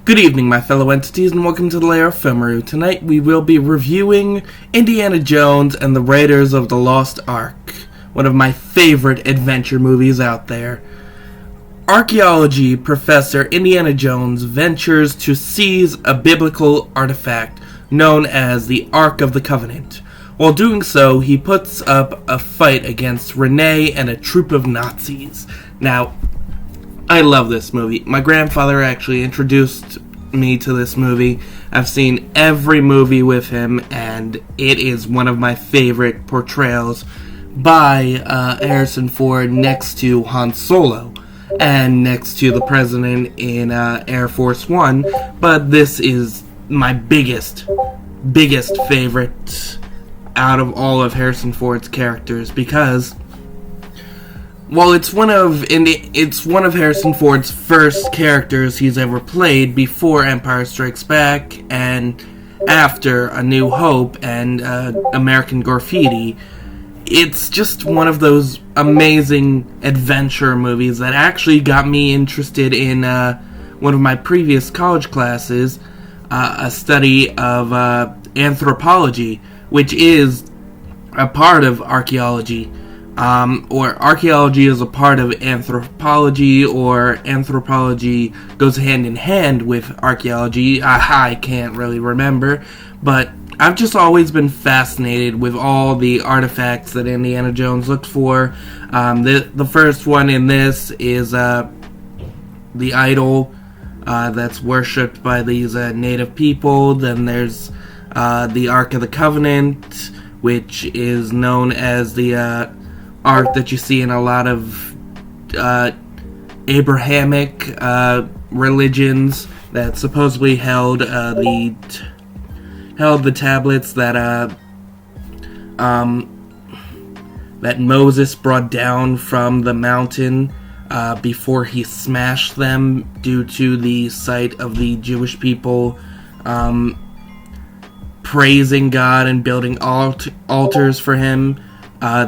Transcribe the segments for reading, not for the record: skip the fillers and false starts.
Good evening, my fellow entities, and welcome to the Lair of Filmaroo. Tonight we will be reviewing Indiana Jones and the Raiders of the Lost Ark, one of my favorite adventure movies out there. Archaeology professor Indiana Jones ventures to seize a biblical artifact known as the Ark of the Covenant. While doing so, he puts up a fight against Renee and a troop of Nazis. Now, I love this movie. My grandfather actually introduced me to this movie. I've seen every movie with him, and it is one of my favorite portrayals by Harrison Ford next to Han Solo and next to the President in Air Force One. But this is my biggest favorite out of all of Harrison Ford's characters, because while it's one of Harrison Ford's first characters he's ever played before Empire Strikes Back and after A New Hope and American Graffiti, it's just one of those amazing adventure movies that actually got me interested in one of my previous college classes, a study of anthropology, which is a part of archaeology. Or archaeology is a part of anthropology, or anthropology goes hand in hand with archaeology. I can't really remember, but I've just always been fascinated with all the artifacts that Indiana Jones looked for. The first one in this is the idol that's worshipped by these native people. Then there's the Ark of the Covenant, which is known as the Ark that you see in a lot of Abrahamic religions that supposedly held the tablets that Moses brought down from the mountain before he smashed them due to the sight of the Jewish people praising God and building altars for him.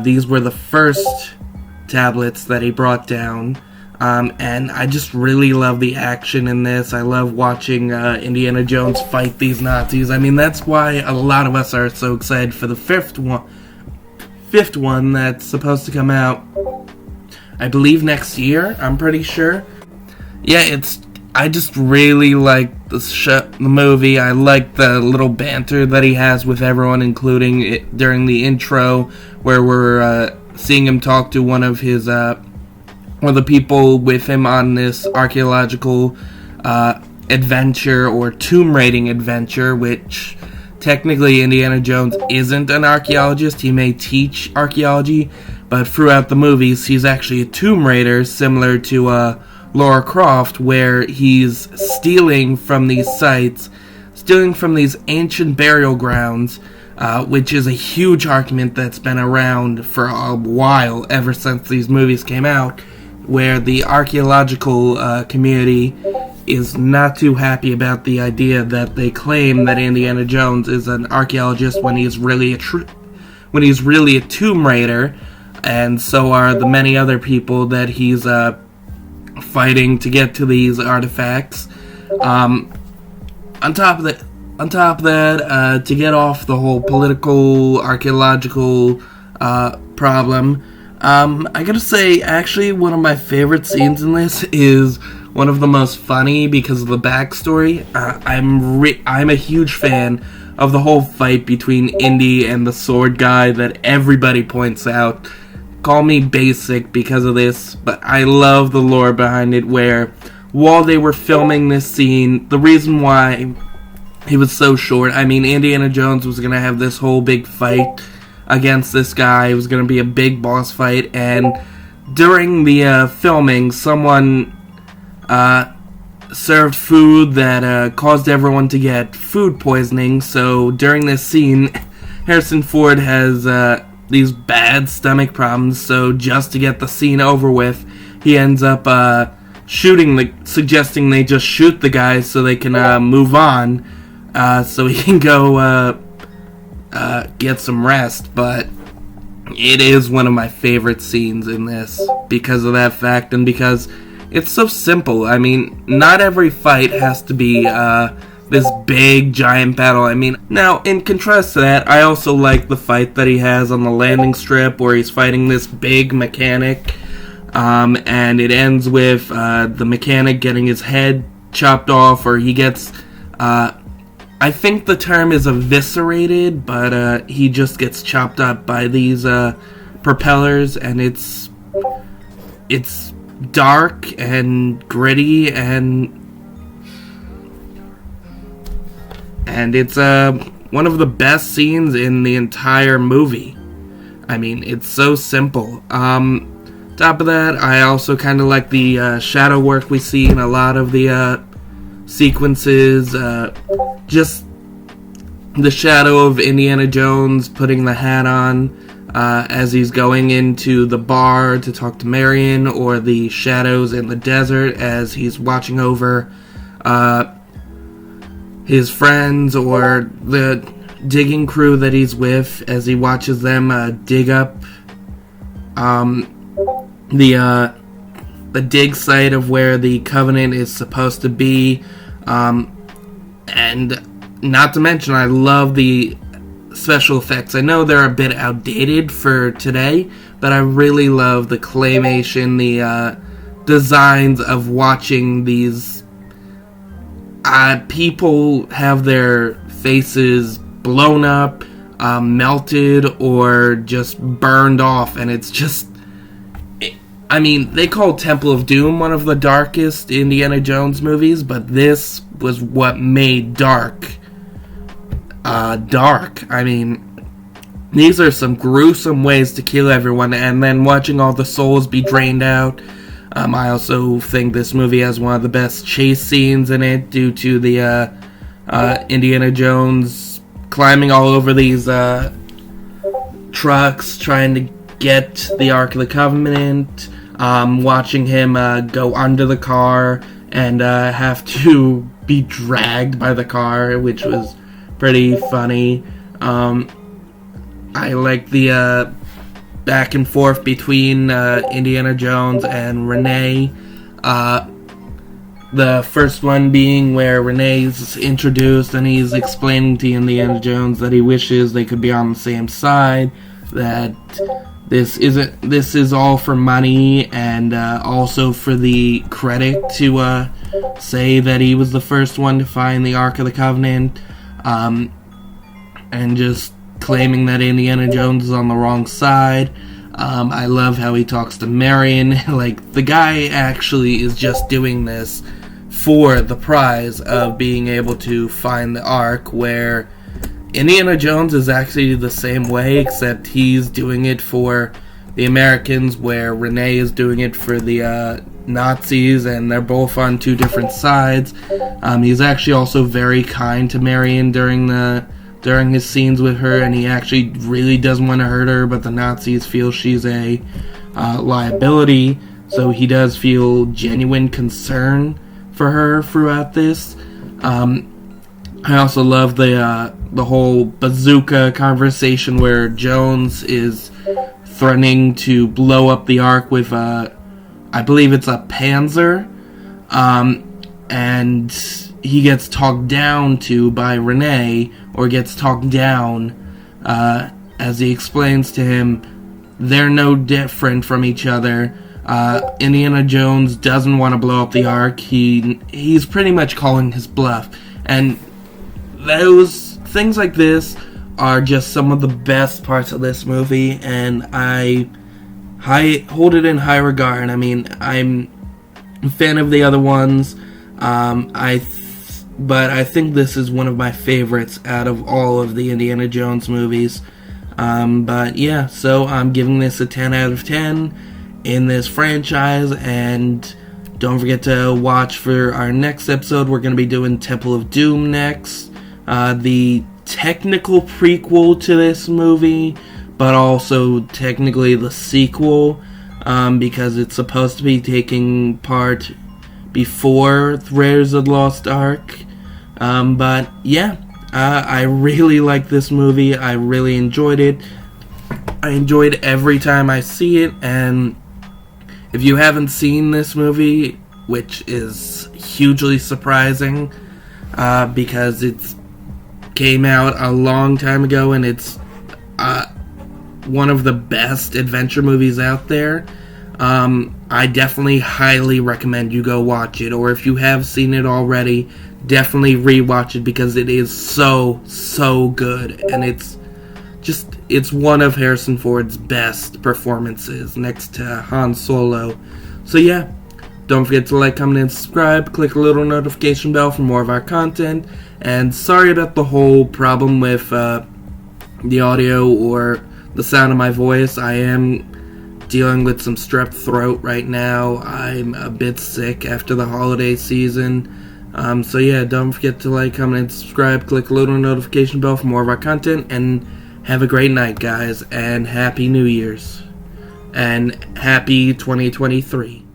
These were the first tablets that he brought down, and I just really love the action in this. I love watching Indiana Jones fight these Nazis. I mean, that's why a lot of us are so excited for the fifth one that's supposed to come out, I believe, next year. I'm pretty sure. Yeah, I just really like the movie. I like the little banter that he has with everyone, including it during the intro, where we're seeing him talk to one of the people with him on this archaeological adventure or tomb raiding adventure, which technically Indiana Jones isn't an archaeologist. He may teach archaeology, but throughout the movies he's actually a tomb raider, similar to Lara Croft, where he's stealing from these sites, stealing from these ancient burial grounds, which is a huge argument that's been around for a while, ever since these movies came out, where the archaeological community is not too happy about the idea that they claim that Indiana Jones is an archaeologist when he's really a tomb raider, and so are the many other people that he's fighting to get to these artifacts. On top of that, to get off the whole political, archaeological problem, I gotta say, actually, one of my favorite scenes in this is one of the most funny because of the backstory. I'm a huge fan of the whole fight between Indy and the sword guy that everybody points out. Call me basic because of this, but I love the lore behind it, where while they were filming this scene, the reason why it was so short, I mean, Indiana Jones was going to have this whole big fight against this guy. It was going to be a big boss fight, and during the filming, someone served food that caused everyone to get food poisoning. So during this scene, Harrison Ford has these bad stomach problems, so just to get the scene over with, he ends up suggesting they just shoot the guy so they can move on, so he can go get some rest. But it is one of my favorite scenes in this because of that fact, and because it's so simple. I mean, not every fight has to be this big giant battle. I mean, now in contrast to that, I also like the fight that he has on the landing strip where he's fighting this big mechanic, and it ends with the mechanic getting his head chopped off, or he gets, I think the term is eviscerated, but he just gets chopped up by these propellers, and it's dark and gritty, and it's one of the best scenes in the entire movie. I mean, it's so simple. Top of that, I also kind of like the shadow work we see in a lot of the sequences. Just the shadow of Indiana Jones putting the hat on as he's going into the bar to talk to Marion, or the shadows in the desert as he's watching over his friends, or the digging crew that he's with as he watches them dig up the dig site of where the Covenant is supposed to be. And not to mention, I love the special effects. I know they're a bit outdated for today, but I really love the claymation, the designs of watching these people have their faces blown up, melted, or just burned off, and it's just... I mean, they call Temple of Doom one of the darkest Indiana Jones movies, but this was what made dark. I mean, these are some gruesome ways to kill everyone, and then watching all the souls be drained out. I also think this movie has one of the best chase scenes in it, due to the Indiana Jones climbing all over these trucks, trying to get the Ark of the Covenant, watching him go under the car and have to be dragged by the car, which was pretty funny. I like the back and forth between Indiana Jones and Renee. The first one being where Renee's introduced and he's explaining to Indiana Jones that he wishes they could be on the same side, that this is all for money, and also for the credit to say that he was the first one to find the Ark of the Covenant, and just claiming that Indiana Jones is on the wrong side. I love how he talks to Marion. Like, the guy actually is just doing this for the prize of being able to find the Ark, where Indiana Jones is actually the same way, except he's doing it for the Americans, where Renee is doing it for the Nazis, and they're both on two different sides. He's actually also very kind to Marion during his scenes with her, and he actually really doesn't want to hurt her, but the Nazis feel she's a liability, so he does feel genuine concern for her throughout this. I also love the whole bazooka conversation where Jones is threatening to blow up the Ark with I believe it's a Panzer, and he gets talked down to by Renee, or gets talked down, as he explains to him they're no different from each other. Indiana Jones doesn't want to blow up the Ark. He's pretty much calling his bluff, and those things like this are just some of the best parts of this movie, and I hold it in high regard. I mean, I'm a fan of the other ones, but I think this is one of my favorites out of all of the Indiana Jones movies. But yeah, so I'm giving this a 10 out of 10 in this franchise, and don't forget to watch for our next episode. We're going to be doing Temple of Doom next, the technical prequel to this movie, but also technically the sequel, because it's supposed to be taking part before Raiders of the Lost Ark. But yeah, I really like this movie. I really enjoyed it. I enjoyed every time I see it, and If you haven't seen this movie, which is hugely surprising, because it came out a long time ago and it's one of the best adventure movies out there, I definitely highly recommend you go watch it. Or if you have seen it already, definitely rewatch it, because it is so good, and it's one of Harrison Ford's best performances next to Han Solo. So yeah, don't forget to like, comment, and subscribe. Click the little notification bell for more of our content. And sorry about the whole problem with the audio or the sound of my voice. I am dealing with some strep throat right now. I'm a bit sick after the holiday season. So yeah, don't forget to like, comment, and subscribe. Click the little notification bell for more of our content. And have a great night, guys. And Happy New Year's. And Happy 2023.